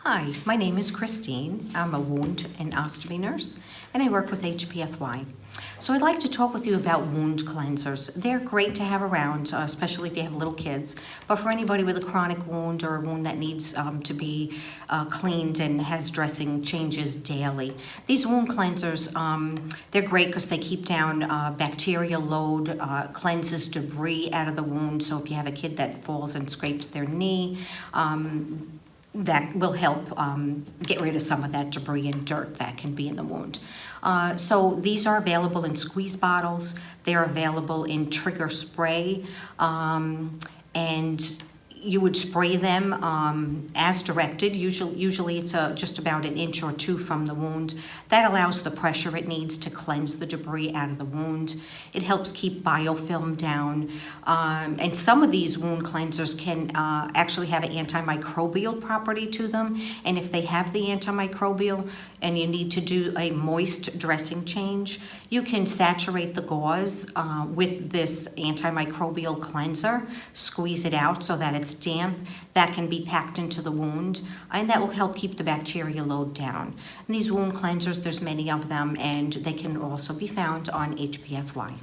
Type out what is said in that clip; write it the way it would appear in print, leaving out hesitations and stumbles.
Hi, my name is Christine. I'm a wound and ostomy nurse, and I work with HPFY. So I'd like to talk with you about wound cleansers. They're great to have around, especially if you have little kids, but for anybody with a chronic wound or a wound that needs to be cleaned and has dressing changes daily. These wound cleansers, they're great because they keep down bacterial load, cleanses debris out of the wound. So if you have a kid that falls and scrapes their knee, that will help get rid of some of that debris and dirt that can be in the wound. So these are available in squeeze bottles. They're available in trigger spray, and you would spray them as directed. Usually it's just about an inch or two from the wound. That allows the pressure it needs to cleanse the debris out of the wound. It helps keep biofilm down. And some of these wound cleansers can actually have an antimicrobial property to them. And if they have the antimicrobial and you need to do a moist dressing change, you can saturate the gauze with this antimicrobial cleanser, squeeze it out so that it's damp. That can be packed into the wound, and that will help keep the bacteria load down. And these wound cleansers, there's many of them, and they can also be found on HPFY.